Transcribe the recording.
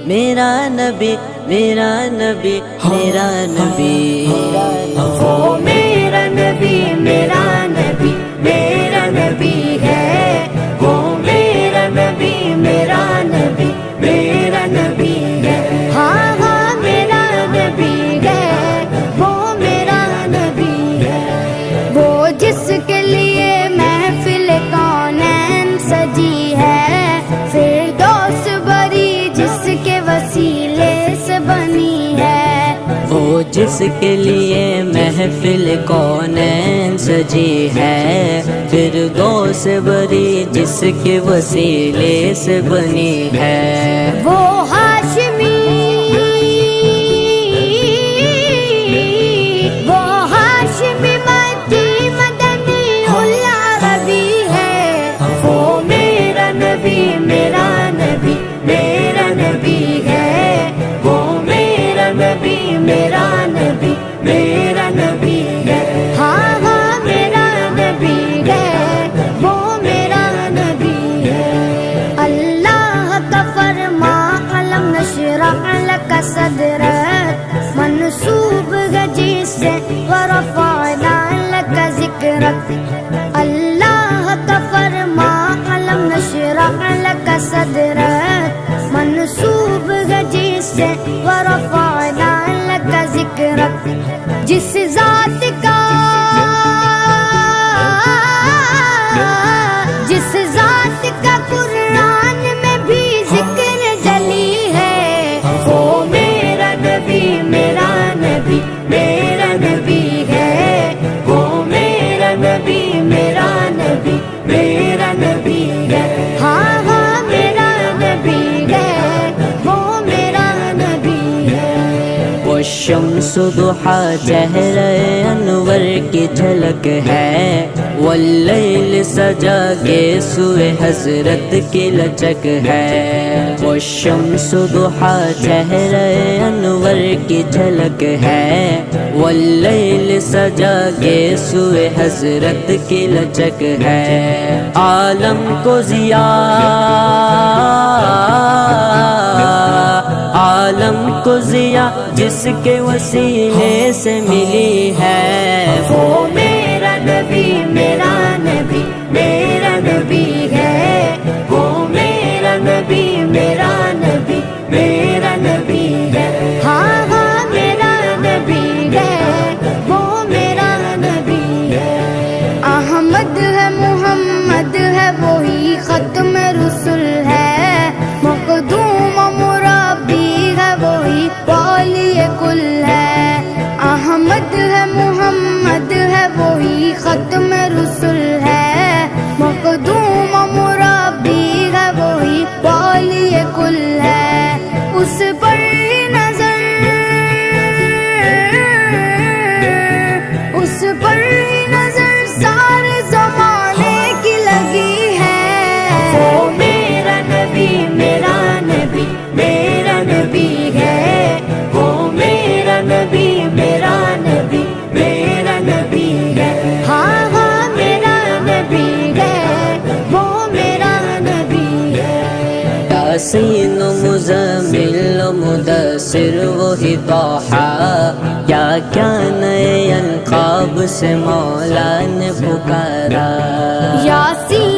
میرا نبی میرا نبی میرا نبی، وہ میرا نبی میرا نبی میرا نبی ہے، وہ میرا نبی میرا نبی میرا نبی ہے، ہاں ہاں میرا نبی ہے، وہ میرا نبی ہے، وہ جس کے لیے محفل کونین سجی ہے، فردوس بری جس کے وسیلے سے بنی ہے، وہ جس کے لیے محفل کونین سجی ہے، فردوس بری جس کے وسیلے سے بنی ہے، وہ ہاشمی مکی مدنی العربی ہے، وہ میرا نبی میرا نبی میرا نبی ہے، وہ میرا نبی میرا نبی میرا نبی ہے، ہاں ہاں میرا نبی ہے، وہ میرا نبی ہے، اللہ کا فرما علم نشرح لک صدرک، منسوب ہے جس سے ورفعنا لک ذکرک، اللہ کا فرما علم نشرح لک صدرک، منسوب ہے جس سے ورفعنا لک ذکرک، جس ذات کا قرآن میں بھی ذکر جلی ہے، وہ میرا نبی میرا نبی میرا نبی ہے، وہ میرا نبی میرا نبی میرا نبی ہے، ہاں ہاں میرا نبی ہے، وہ میرا نبی ہے، والشمس ضحیٰ چہرہ انور کی جھلک ہے، واللیل سجا کے سوئے حضرت کی لچک ہے، والشمس ضحیٰ چہرہ انور کی جھلک ہے، واللیل سجا کے سوئے حضرت کی لچک ہے، عالم کو ضیاء جس کے وسیلے سے ملی ہے، وہ میرا نبی میرا نبی میرا نبی ہے، وہ میرا نبی میرا نبی میرا نبی ہے، ہاں ہاں میرا نبی ہے، وہ میرا نبی ہے، احمد ہے محمد ہے وہی ختم رسول ہے، مقدوم مربی ہے وہی والی کل ہے، احمد ہے محمد ہے وہی ختم رسول ہے، مقدوم مربی ہے وہی والی کل ہے، اس پر نظر سارے زمانے کی لگی ہے، وہ میرا نبی میرا نبی میرا نبی ہے، وہ میرا نبی میرا نبی میرا نبی ہے، ہاں ہاں میرا نبی ہے، وہ میرا نبی ہے، یاسین و مزمل و مدثر وہی طٰہٰ، کیا کیا نئے القاب سے مولا نے پکارا، یاسین